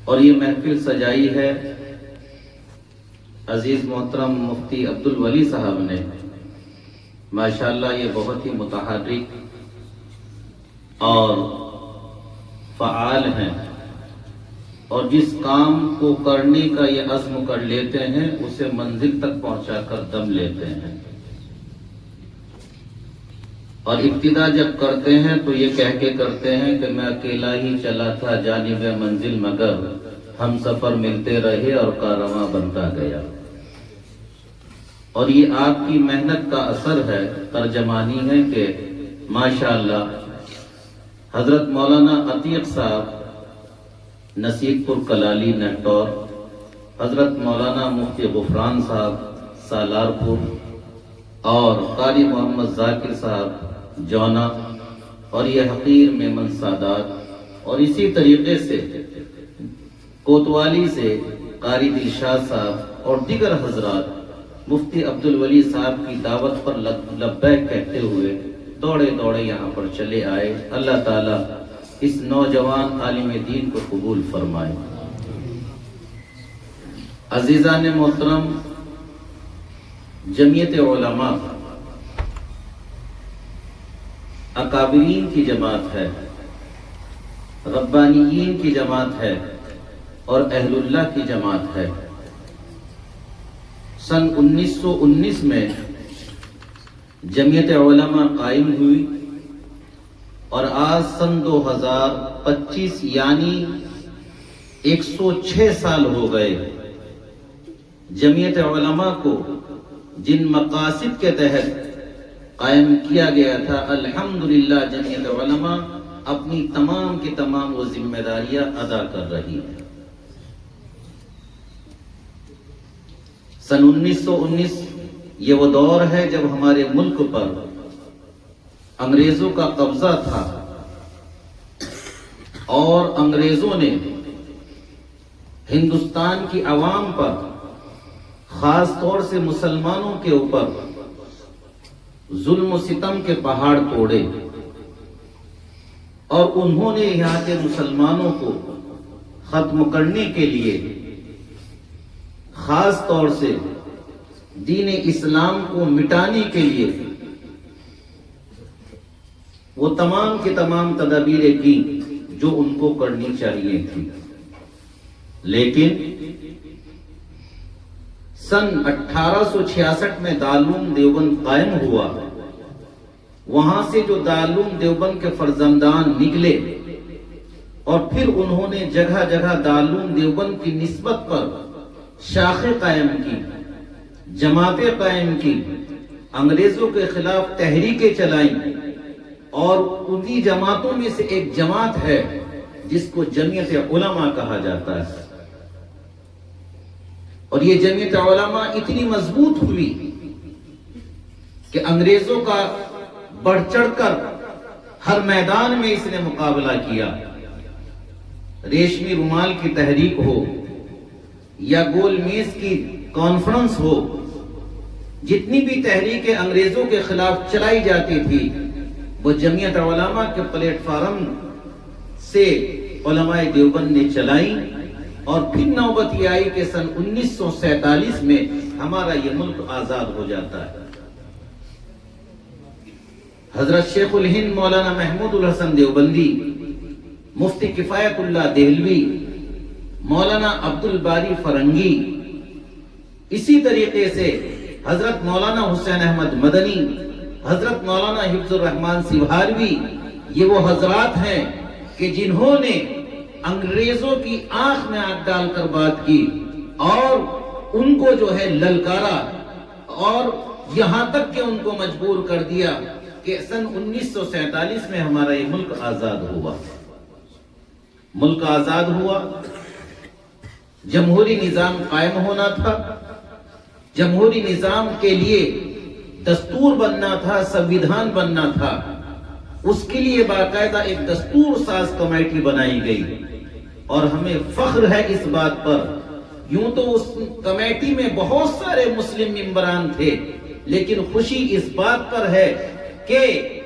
اور یہ محفل سجائی ہے عزیز محترم مفتی عبدالولی صاحب نے۔ ماشاءاللہ یہ بہت ہی متحرک اور فعال ہیں، اور جس کام کو کرنے کا یہ عزم کر لیتے ہیں اسے منزل تک پہنچا کر دم لیتے ہیں، اور ابتدا جب کرتے ہیں تو یہ کہہ کے کرتے ہیں کہ میں اکیلا ہی چلا تھا جانب منزل، مگر ہم سفر ملتے رہے اور کارواں بنتا گیا۔ اور یہ آپ کی محنت کا اثر ہے، ترجمانی ہے کہ ماشاءاللہ حضرت مولانا عتیق صاحب نصیب پور کلالی نہٹور، حضرت مولانا مفتی غفران صاحب سالار پور، اور قاری محمد ذاکر صاحب جونا، اور یہ حقیر میمن سادات، اور اسی طریقے سے کوتوالی سے قاری دلشاد صاحب اور دیگر حضرات مفتی عبدالولی صاحب کی دعوت پر لبیک کہتے ہوئے دوڑے دوڑے یہاں پر چلے آئے۔ اللہ تعالیٰ اس نوجوان عالم دین کو قبول فرمائے۔ عزیزان محترم، جمعیت علماء اکابرین کی جماعت ہے، ربانیین کی جماعت ہے، اور اہل اللہ کی جماعت ہے۔ سن 1919 میں جمعیت علماء قائم ہوئی، اور آج سن 2025 یعنی 106 سال ہو گئے جمعیت علماء کو جن مقاصد کے تحت قائم کیا گیا تھا، الحمدللہ جمعیت علماء اپنی تمام کی تمام وہ ذمہ داریاں ادا کر رہی ہے۔ سن 1919 یہ وہ دور ہے جب ہمارے ملک پر انگریزوں کا قبضہ تھا، اور انگریزوں نے ہندوستان کی عوام پر، خاص طور سے مسلمانوں کے اوپر ظلم و ستم کے پہاڑ توڑے، اور انہوں نے یہاں کے مسلمانوں کو ختم کرنے کے لیے خاص طور سے دین اسلام کو مٹانے کے لیے وہ تمام کی تمام تدابیریں کی جو ان کو کرنی چاہیے تھی۔ لیکن سن 1866 میں دارالعلوم دیوبند قائم ہوا۔ وہاں سے جو دارالعلوم دیوبند کے فرزندان نکلے، اور پھر انہوں نے جگہ جگہ دارالعلوم دیوبند کی نسبت پر شاخیں قائم کی، جماعتیں قائم کی، انگریزوں کے خلاف تحریکیں چلائیں، اور انہی جماعتوں میں سے ایک جماعت ہے جس کو جمعیت علماء کہا جاتا ہے۔ اور یہ جمعیت علماء اتنی مضبوط ہوئی کہ انگریزوں کا بڑھ چڑھ کر ہر میدان میں اس نے مقابلہ کیا۔ ریشمی رومال کی تحریک ہو یا گول میز کی کانفرنس ہو، جتنی بھی تحریکیں انگریزوں کے خلاف چلائی جاتی تھی وہ جمعیت علماء کے پلیٹ فارم سے علماء دیوبند نے چلائیں، اور پھر نوبت یہ آئی کہ سن 1947 میں ہمارا یہ ملک آزاد ہو جاتا ہے۔ حضرت شیخ الہند مولانا محمود الحسن دیوبندی، مفتی کفایت اللہ دہلوی، مولانا عبد الباری فرنگی، اسی طریقے سے حضرت مولانا حسین احمد مدنی، حضرت مولانا حفظ الرحمان سیوہاروی، یہ وہ حضرات ہیں کہ جنہوں نے انگریزوں کی آنکھ میں آنکھ ڈال کر بات کی، اور ان کو جو ہے للکارا، اور یہاں تک کہ ان کو مجبور کر دیا کہ سن 1947 میں ہمارا یہ ملک آزاد ہوا۔ ملک آزاد ہوا، جمہوری نظام قائم ہونا تھا، جمہوری نظام کے لیے دستور بننا تھا، سنویدھان بننا تھا، اس کے لیے باقاعدہ ایک دستور ساز کمیٹی بنائی گئی، اور ہمیں فخر ہے اس بات پر۔ یوں تو اس کمیٹی میں بہت سارے مسلم ممبران تھے، لیکن خوشی اس بات پر ہے کہ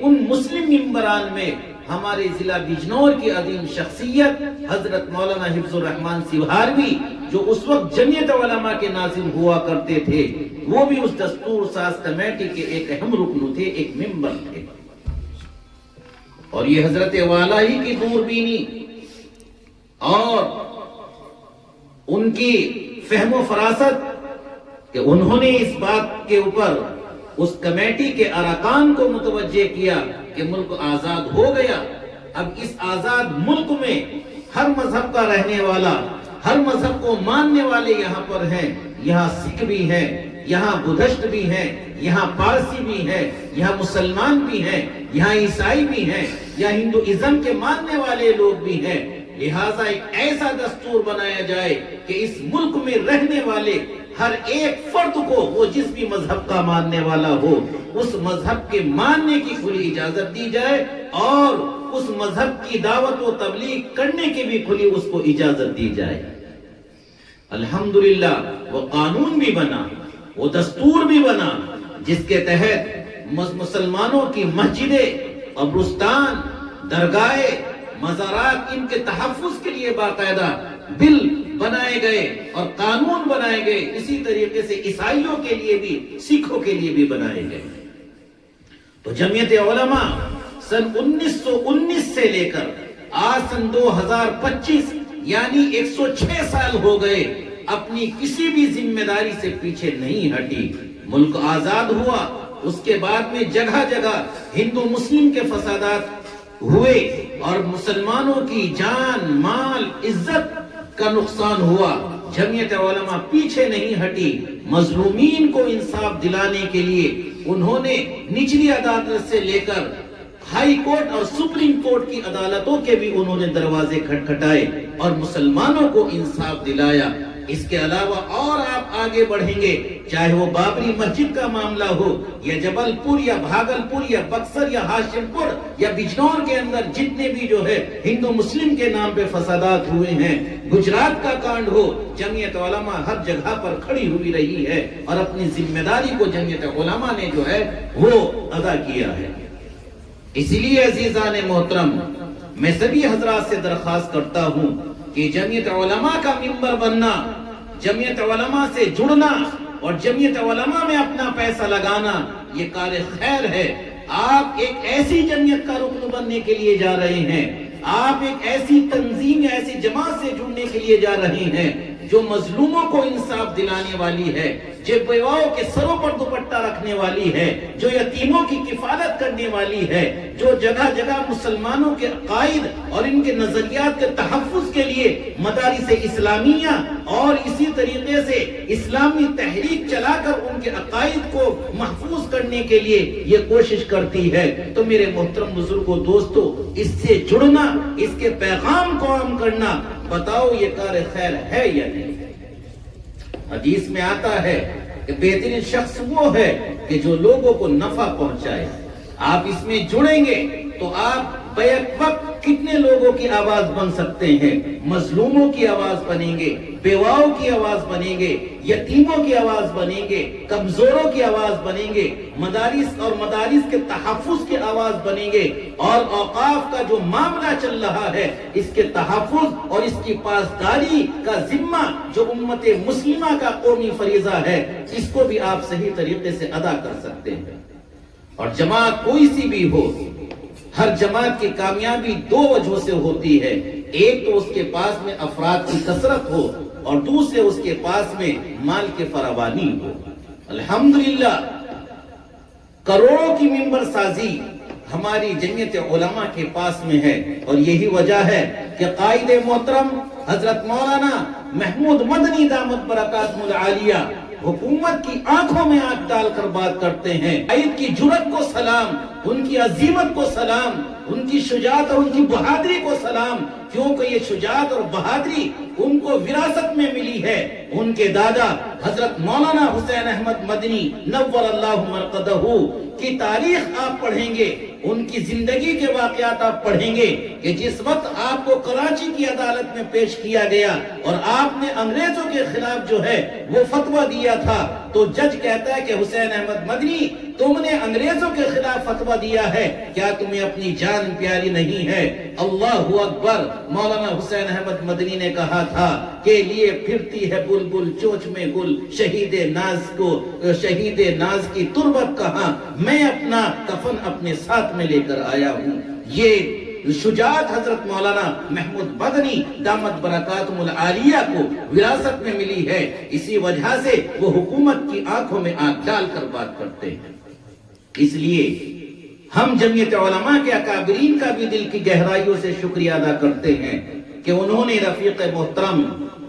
ان مسلم ممبران میں ہمارے ضلع بجنور کی عظیم شخصیت حضرت مولانا حفظ الرحمان سیوہاروی جو اس وقت جمعیت علماء کے ناظم ہوا کرتے تھے، وہ بھی اس دستور ساز کمیٹی کے ایک اہم رکن تھے، ایک ممبر تھے۔ اور یہ حضرت والا ہی کی دوربینی اور ان کی فہم و فراست کہ انہوں نے اس بات کے اوپر اس کمیٹی کے ارکان کو متوجہ کیا کہ ملک آزاد ہو گیا، اب اس آزاد ملک میں ہر مذہب کا رہنے والا، ہر مذہب کو ماننے والے یہاں پر ہیں، یہاں سکھ بھی ہیں، یہاں بدھسٹ بھی ہیں، یہاں پارسی بھی ہیں، یہاں مسلمان بھی ہیں، یہاں عیسائی بھی ہیں، یہاں ہندوازم کے ماننے والے لوگ بھی ہیں۔ لہٰذا ایک ایسا دستور بنایا جائے کہ اس ملک میں رہنے والے ہر ایک فرد کو، وہ جس بھی مذہب کا ماننے والا ہو، اس مذہب کے ماننے کی کھلی اجازت دی جائے اور اس مذہب کی دعوت و تبلیغ کرنے کی بھی کھلی اس کو اجازت دی جائے۔ الحمدللہ وہ قانون بھی بنا، وہ دستور بھی بنا، جس کے تحت مسلمانوں کی مسجدیں، قبرستان، درگاہیں، مزارات، ان کے تحفظ کے لیے باقاعدہ بل بنائے گئے اور قانون بنائے گئے۔ اسی طریقے سے عیسائیوں کے لیے بھی، سکھوں کے لیے بھی بنائے گئے۔ تو جمعیت علماء سن 1919 سے لے کر آج سن 2025 یعنی 106 سال ہو گئے، اپنی کسی بھی ذمہ داری سے پیچھے نہیں ہٹی۔ ملک آزاد ہوا، اس کے بعد میں جگہ جگہ ہندو مسلم کے فسادات ہوئے اور مسلمانوں کی جان، مال، عزت کا نقصان ہوا۔ جمعیت علماء پیچھے نہیں ہٹی، مظلومین کو انصاف دلانے کے لیے انہوں نے نچلی عدالت سے لے کر ہائی کورٹ اور سپریم کورٹ کی عدالتوں کے بھی انہوں نے دروازے کھٹکھٹائے اور مسلمانوں کو انصاف دلایا۔ اس کے علاوہ اور آپ آگے بڑھیں گے، چاہے وہ بابری مسجد کا معاملہ ہو یا جبل پور یا بھاگل پور یا بکسر یا ہاشم پور یا بجنور کے اندر جتنے بھی جو ہے ہندو مسلم کے نام پہ فسادات ہوئے ہیں، گجرات کا کانڈ ہو، جمعیت علماء ہر جگہ پر کھڑی ہوئی رہی ہے اور اپنی ذمہ داری کو جمعیت علماء نے جو ہے وہ ادا کیا ہے۔ اسی لیے عزیزان محترم، میں سبھی حضرات سے درخواست کرتا ہوں کہ جمعیت علماء کا ممبر بننا، جمعیت علماء سے جڑنا اور جمعیت علماء میں اپنا پیسہ لگانا یہ کار خیر ہے۔ آپ ایک ایسی جمعیت کا رکن بننے کے لیے جا رہے ہیں، آپ ایک ایسی تنظیم یا ایسی جماعت سے جڑنے کے لیے جا رہے ہیں جو مظلوموں کو انصاف دلانے والی ہے، جو بیواؤں کے سروں پر دوپٹہ رکھنے والی ہے، جو یتیموں کی کفالت کرنے والی ہے، جو جگہ جگہ مسلمانوں کے عقائد اور ان کے نظریات کے تحفظ کے لیے مدارس اسلامیہ اور اسی طریقے سے اسلامی تحریک چلا کر ان کے عقائد کو محفوظ کرنے کے لیے یہ کوشش کرتی ہے۔ تو میرے محترم بزرگوں، دوستو، اس سے جڑنا، اس کے پیغام کو عام کرنا، بتاؤ یہ کار خیر ہے یا نہیں؟ حدیث میں آتا ہے کہ بہترین شخص وہ ہے کہ جو لوگوں کو نفع پہنچائے۔ آپ اس میں جڑیں گے تو آپ بیک وقت کتنے لوگوں کی آواز بن سکتے ہیں، مظلوموں کی آواز بنیں گے، بیواؤں کی آواز بنیں گے، یتیموں کی آواز بنیں گے، کمزوروں کی آواز بنیں گے، مدارس اور مدارس کے تحفظ کی آواز بنیں گے، اور اوقاف کا جو معاملہ چل رہا ہے اس کے تحفظ اور اس کی پاسداری کا ذمہ جو امت مسلمہ کا قومی فریضہ ہے، اس کو بھی آپ صحیح طریقے سے ادا کر سکتے ہیں۔ اور جماعت کوئی سی بھی ہو، ہر جماعت کی کامیابی دو وجہوں سے ہوتی ہے، ایک تو اس کے پاس میں افراد کی کثرت ہو اور دوسرے اس کے پاس میں مال کے فراوانی ہو۔ الحمدللہ کروڑوں کی ممبر سازی ہماری جمعیت علماء کے پاس میں ہے، اور یہی وجہ ہے کہ قائد محترم حضرت مولانا محمود مدنی دامت برکاتہ العالیہ حکومت کی آنکھوں میں آنکھ ڈال کر بات کرتے ہیں۔ قائد کی جرأت کو سلام، ان کی عظیمت کو سلام، ان کی شجاعت اور ان کی بہادری کو سلام، کیونکہ یہ شجاعت اور بہادری ان کو وراثت میں ملی ہے۔ ان کے دادا حضرت مولانا حسین احمد مدنی نور اللہ مرقدہ کی تاریخ آپ پڑھیں گے، ان کی زندگی کے واقعات آپ پڑھیں گے کہ جس وقت آپ کو کراچی کی عدالت میں پیش کیا گیا اور آپ نے انگریزوں کے خلاف جو ہے وہ فتویٰ دیا تھا، تو جج کہتا ہے کہ حسین احمد مدنی تم نے انگریزوں کے خلاف فتویٰ دیا ہے، کیا تمہیں اپنی جان پیاری نہیں ہے؟ اللہ اکبر۔ مولانا حسین احمد مدنی نے کہا تھا کہ لیے پھرتی ہے بلبل چونچ میں گل، شہید ناز کی تربت کہاں، میں اپنا کفن اپنے ساتھ میں لے کر آیا ہوں۔ یہ شجاعت حضرت مولانا محمود مدنی دامت برکاتہم العالیہ کو وراثت میں ملی ہے، اسی وجہ سے وہ حکومت کی آنکھوں میں آنکھ ڈال کر بات کرتے ہیں۔ اس لیے ہم جمعیت علماء کے اکابرین کا بھی دل کی گہرائیوں سے شکریہ ادا کرتے ہیں کہ انہوں نے رفیق محترم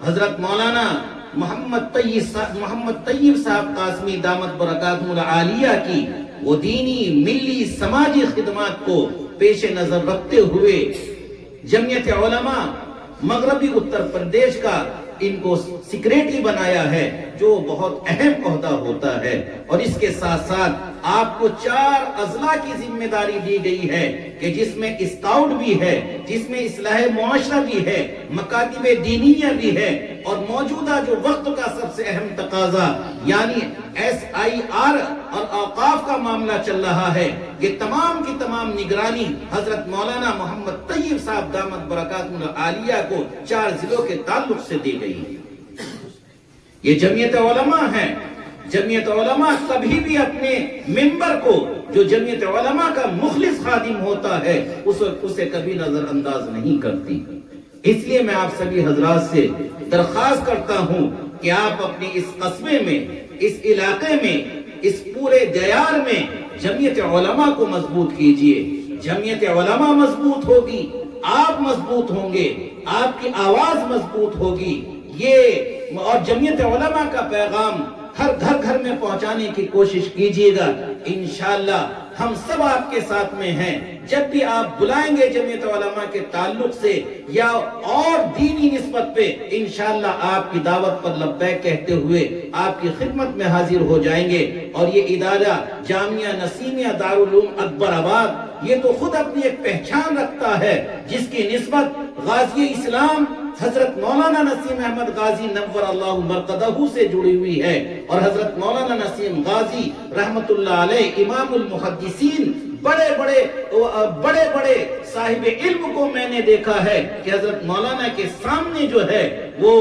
حضرت مولانا محمد طیب صاحب قاسمی دامت برکاتہم العالیہ کی وہ دینی، ملی، سماجی خدمات کو پیش نظر رکھتے ہوئے جمعیت علماء مغربی اتر پردیش کا ان کو سیکریٹری بنایا ہے، جو بہت اہم عہدہ ہوتا ہے۔ اور اس کے ساتھ ساتھ آپ کو 4 اضلاع کی ذمہ داری دی گئی ہے کہ جس میں اسکاؤٹ بھی ہے، جس میں اصلاح معاشرہ بھی ہے، مکاتب دینیہ بھی ہے، اور موجودہ جو وقت کا سب سے اہم تقاضا یعنی SIR اور اوقاف کا معاملہ چل رہا ہے، یہ تمام کی تمام نگرانی حضرت مولانا محمد طیب صاحب دامت برکاتہم العالیہ کو 4 ضلعوں کے تعلق سے دی گئی ہے۔ یہ جمعیت علماء ہے۔ جمعیت علماء کبھی بھی اپنے ممبر کو، جو جمعیت علماء کا مخلص خادم ہوتا ہے، اسے کبھی نظر انداز نہیں کرتی۔ اس لیے میں آپ سبھی حضرات سے درخواست کرتا ہوں کہ آپ اپنے اس قصبے میں، اس علاقے میں، اس پورے دیار میں جمعیت علماء کو مضبوط کیجئے۔ جمعیت علماء مضبوط ہوگی، آپ مضبوط ہوں گے، آپ کی آواز مضبوط ہوگی۔ اور جمعیت علماء کا پیغام ہر گھر میں پہنچانے کی کوشش کیجئے گا۔ انشاءاللہ ہم سب آپ کے ساتھ میں ہیں۔ جب بھی آپ بلائیں گے جمعیت علماء کے تعلق سے یا اور دینی نسبت پہ، انشاءاللہ آپ کی دعوت پر لبیک کہتے ہوئے آپ کی خدمت میں حاضر ہو جائیں گے۔ اور یہ ادارہ جامعہ نسیمیہ دارالعلوم اکبر آباد یہ تو خود اپنی ایک پہچان رکھتا ہے، جس کی نسبت غازی اسلام حضرت مولانا نسیم احمد غازی نور اللہ مرقدہ سے جڑی ہوئی ہے۔ اور حضرت مولانا نسیم غازی رحمت اللہ علیہ امام المحدثین، بڑے بڑے صاحب علم کو میں نے دیکھا ہے کہ حضرت مولانا کے سامنے جو ہے وہ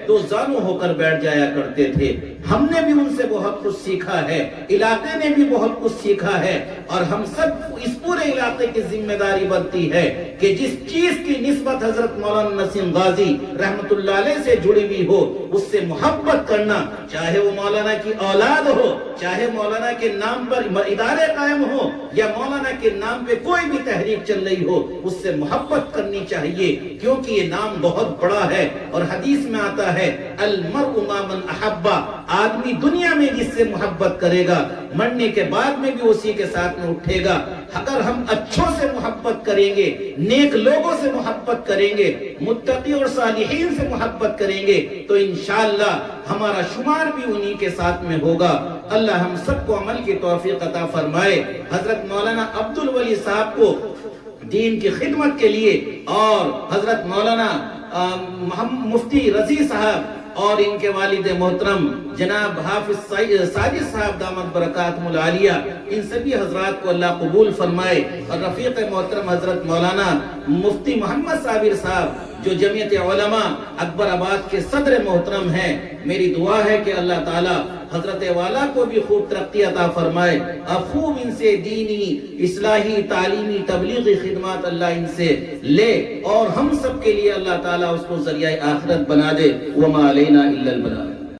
دو زانو ہو کر بیٹھ جایا کرتے تھے۔ ہم نے بھی ان سے بہت کچھ سیکھا ہے، علاقے نے بھی بہت کچھ سیکھا ہے، اور ہم سب اس پورے علاقے کی ذمہ داری بنتی ہے کہ جس چیز کی نسبت حضرت مولانا نسیم غازی رحمت اللہ علیہ سے جڑی ہوئی ہو اس سے محبت کرنا، چاہے وہ مولانا کی اولاد ہو، چاہے مولانا کے نام پر ادارے قائم ہو یا مولانا کے نام پہ کوئی بھی تحریک چل رہی ہو، اس سے محبت کرنی چاہیے، کیونکہ یہ نام بہت بڑا ہے۔ اور حدیث میں آتا ہے المرء ما من احبا، آدمی دنیا میں جس سے محبت کرے گا مرنے کے بعد میں بھی اسی کے ساتھ میں اٹھے گا۔ اگر ہم اچھوں سے محبت کریں گے، نیک لوگوں سے محبت کریں گے، متقی اور صالحین سے محبت کریں گے، تو انشاءاللہ ہمارا شمار بھی انہی کے ساتھ میں ہوگا۔ اللہ ہم سب کو عمل کی توفیق عطا فرمائے۔ حضرت مولانا عبدالولی صاحب کو دین کی خدمت کے لیے، اور حضرت مولانا مفتی رضی صاحب اور ان کے والد محترم جناب حافظ ساجد صاحب دامت برکاتہم العالیہ، ان سبھی حضرات کو اللہ قبول فرمائے۔ اور رفیق محترم حضرت مولانا مفتی محمد صابر صاحب جو جمعیت علماء اکبر آباد کے صدر محترم ہیں، میری دعا ہے کہ اللہ تعالی حضرت والا کو بھی خوب ترقی عطا فرمائے، اور خوب ان سے دینی، اصلاحی، تعلیمی، تبلیغی خدمات اللہ ان سے لے، اور ہم سب کے لیے اللہ تعالیٰ اس کو ذریعہ آخرت بنا دے۔ وما علینا الا البلاغ۔